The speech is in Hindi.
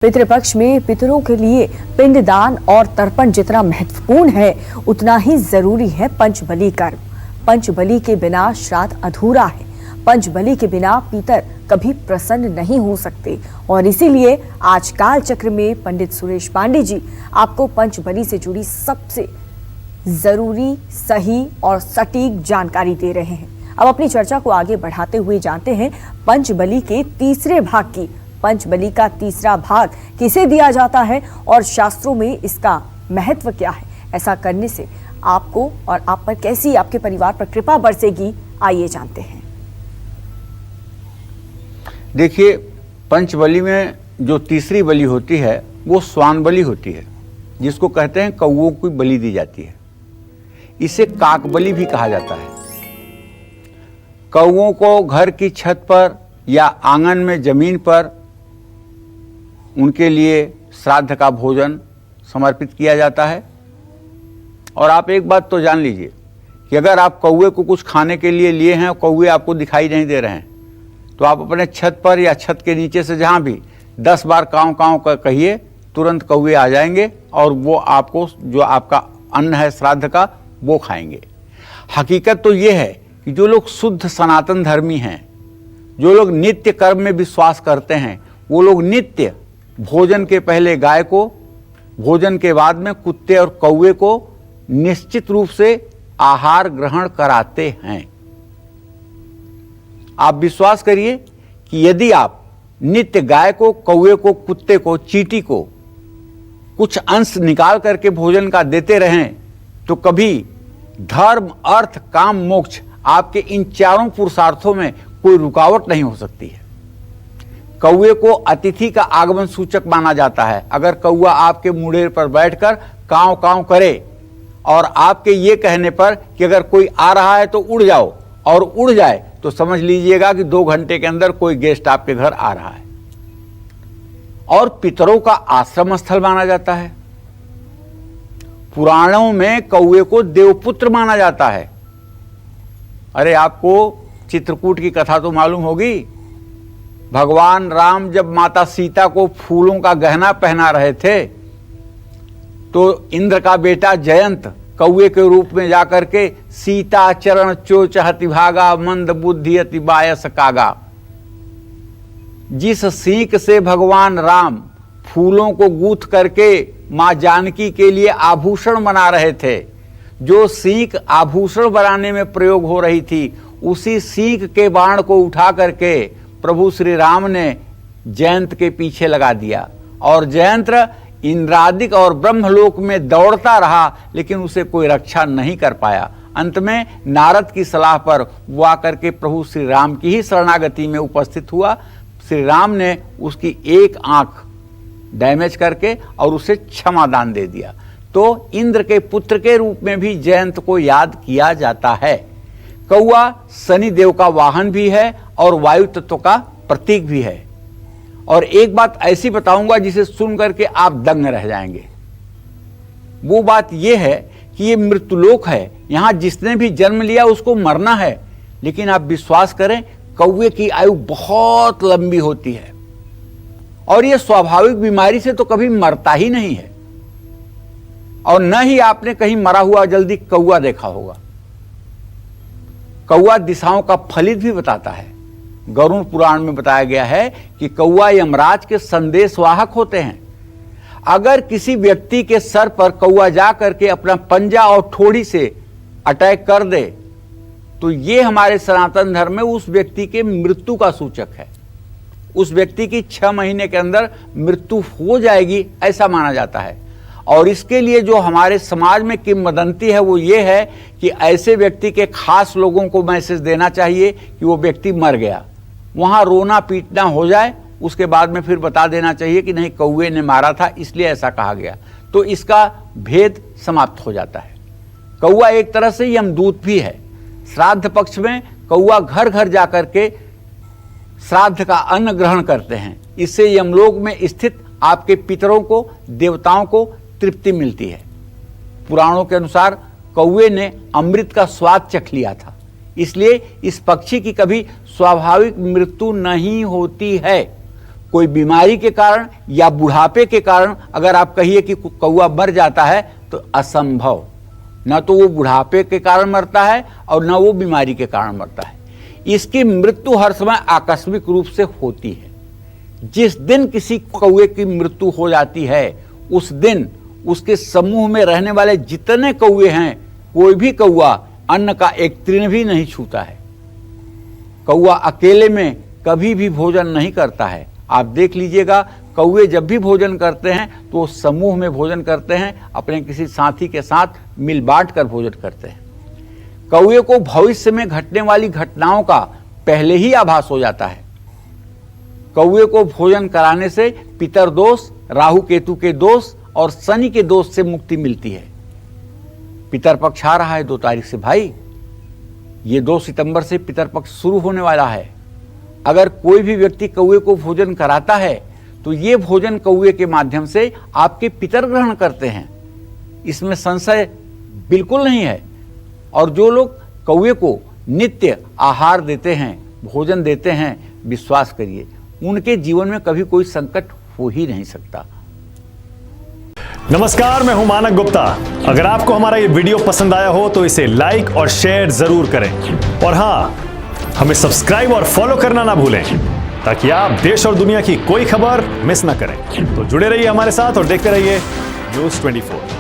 पितृपक्ष में पितरों के लिए पिंडदान और तर्पण जितना महत्वपूर्ण है, उतना ही जरूरी है पंचबली कर्म। पंचबली के बिना श्राद्ध अधूरा है। पंचबली के बिना पितर कभी प्रसन्न नहीं हो सकते और इसीलिए आज काल चक्र में पंडित सुरेश पांडे जी आपको पंचबली से जुड़ी सबसे जरूरी, सही और सटीक जानकारी दे रहे हैं। अब अपनी चर्चा को आगे बढ़ाते हुए जानते हैं पंचबली के तीसरे भाग की। पंचबली का तीसरा भाग किसे दिया जाता है और शास्त्रों में इसका महत्व क्या है? ऐसा करने से आपको और आप पर कैसी, आपके परिवार पर कृपा बरसेगी, आइए जानते हैं। देखिए, पंचबली में जो तीसरी बलि होती है वो स्वान बलि होती है, जिसको कहते हैं कौओं की बलि दी जाती है। इसे काक बलि भी कहा जाता है। कौओं को घर की छत पर या आंगन में जमीन पर उनके लिए श्राद्ध का भोजन समर्पित किया जाता है। और आप एक बात तो जान लीजिए कि अगर आप कौवे को कुछ खाने के लिए लिए हैं और कौवे आपको दिखाई नहीं दे रहे हैं, तो आप अपने छत पर या छत के नीचे से जहाँ भी 10 बार काँव काँव कर कहिए, तुरंत कौवे आ जाएंगे और वो आपको जो आपका अन्न है श्राद्ध का वो खाएंगे। हकीकत तो ये है कि जो लोग शुद्ध सनातन धर्मी हैं, जो लोग नित्य कर्म में विश्वास करते हैं, वो लोग नित्य भोजन के पहले गाय को, भोजन के बाद में कुत्ते और कौवे को निश्चित रूप से आहार ग्रहण कराते हैं। आप विश्वास करिए कि यदि आप नित्य गाय को, कौवे को, कुत्ते को, चींटी को कुछ अंश निकाल करके भोजन का देते रहें, तो कभी धर्म, अर्थ, काम, मोक्ष, आपके इन चारों पुरुषार्थों में कोई रुकावट नहीं हो सकती है। कौवे को अतिथि का आगमन सूचक माना जाता है। अगर कौवा आपके मुड़ेर पर बैठकर काँव काँव करे और आपके ये कहने पर कि अगर कोई आ रहा है तो उड़ जाओ, और उड़ जाए, तो समझ लीजिएगा कि 2 घंटे के अंदर कोई गेस्ट आपके घर आ रहा है। और पितरों का आश्रम स्थल माना जाता है। पुराणों में कौवे को देवपुत्र माना जाता है। अरे, आपको चित्रकूट की कथा तो मालूम होगी। भगवान राम जब माता सीता को फूलों का गहना पहना रहे थे, तो इंद्र का बेटा जयंत कौवे के रूप में जाकर के सीता चरण चोचहति भागा, मंद बुद्धि अति बायस कागा। जिस सीख से भगवान राम फूलों को गूंथ करके मां जानकी के लिए आभूषण बना रहे थे, जो सीख आभूषण बनाने में प्रयोग हो रही थी, उसी सीख के बाण को उठा करके प्रभु श्री राम ने जयंत के पीछे लगा दिया और जयंत इंद्रादिक और ब्रह्मलोक में दौड़ता रहा, लेकिन उसे कोई रक्षा नहीं कर पाया। अंत में नारद की सलाह पर वो आकर के प्रभु श्री राम की ही शरणागति में उपस्थित हुआ। श्री राम ने उसकी एक आंख डैमेज करके और उसे क्षमा दान दे दिया। तो इंद्र के पुत्र के रूप में भी जयंत को याद किया जाता है। कौवा शनि देव का वाहन भी है और वायु तत्व का प्रतीक भी है। और एक बात ऐसी बताऊंगा जिसे सुन करके आप दंग रह जाएंगे। वो बात यह है कि ये मृत्युलोक है, यहां जिसने भी जन्म लिया उसको मरना है, लेकिन आप विश्वास करें, कौवे की आयु बहुत लंबी होती है और ये स्वाभाविक बीमारी से तो कभी मरता ही नहीं है। और न ही आपने कहीं मरा हुआ जल्दी कौवा देखा होगा। कौवा दिशाओं का फलित भी बताता है। गरुड़ पुराण में बताया गया है कि कौवा यमराज के संदेशवाहक होते हैं। अगर किसी व्यक्ति के सर पर कौवा जा करके अपना पंजा और ठोड़ी से अटैक कर दे, तो ये हमारे सनातन धर्म में उस व्यक्ति के मृत्यु का सूचक है। उस व्यक्ति की 6 महीने के अंदर मृत्यु हो जाएगी, ऐसा माना जाता है। और इसके लिए जो हमारे समाज में किंवदंती है वो ये है कि ऐसे व्यक्ति के खास लोगों को मैसेज देना चाहिए कि वो व्यक्ति मर गया। वहाँ रोना पीटना हो जाए, उसके बाद में फिर बता देना चाहिए कि नहीं, कौवे ने मारा था इसलिए ऐसा कहा गया, तो इसका भेद समाप्त हो जाता है। कौवा एक तरह से यमदूत भी है। श्राद्ध पक्ष में कौवा घर घर जाकर के श्राद्ध का अन्न ग्रहण करते हैं। इससे यमलोक में स्थित आपके पितरों को, देवताओं को तृप्ति मिलती है। पुराणों के अनुसार कौवे ने अमृत का स्वाद चख लिया था, इसलिए इस पक्षी की कभी स्वाभाविक मृत्यु नहीं होती है। कोई बीमारी के कारण या बुढ़ापे के कारण अगर आप कहिए कि कौवा मर जाता है तो असंभव। न तो वो बुढ़ापे के कारण मरता है और न वो बीमारी के कारण मरता है। इसकी मृत्यु हर समय आकस्मिक रूप से होती है। जिस दिन किसी कौवे की मृत्यु हो जाती है उस दिन उसके समूह में रहने वाले जितने कौवे हैं, कोई भी कौवा अन्न का एक तृण भी नहीं छूता है। कौवा अकेले में कभी भी भोजन नहीं करता है। आप देख लीजिएगा, कौवे जब भी भोजन करते हैं तो समूह में भोजन करते हैं, अपने किसी साथी के साथ मिल बांट कर भोजन करते हैं। कौवे को भविष्य में घटने वाली घटनाओं का पहले ही आभास हो जाता है। कौवे को भोजन कराने से पितरदोष, राहु केतु के दोष और शनि के दोष से मुक्ति मिलती है। पितरपक्ष आ रहा है 2 तारीख से भाई, ये 2 सितंबर से पितरपक्ष शुरू होने वाला है। अगर कोई भी व्यक्ति कौवे को भोजन कराता है तो ये भोजन कौवे के माध्यम से आपके पितर ग्रहण करते हैं, इसमें संशय बिल्कुल नहीं है। और जो लोग कौवे को नित्य आहार देते हैं, भोजन देते हैं, विश्वास करिए उनके जीवन में कभी कोई संकट हो ही नहीं सकता। नमस्कार, मैं हूं मानक गुप्ता। अगर आपको हमारा ये वीडियो पसंद आया हो तो इसे लाइक और शेयर जरूर करें, और हां, हमें सब्सक्राइब और फॉलो करना ना भूलें ताकि आप देश और दुनिया की कोई खबर मिस ना करें। तो जुड़े रहिए हमारे साथ और देखते रहिए News 24।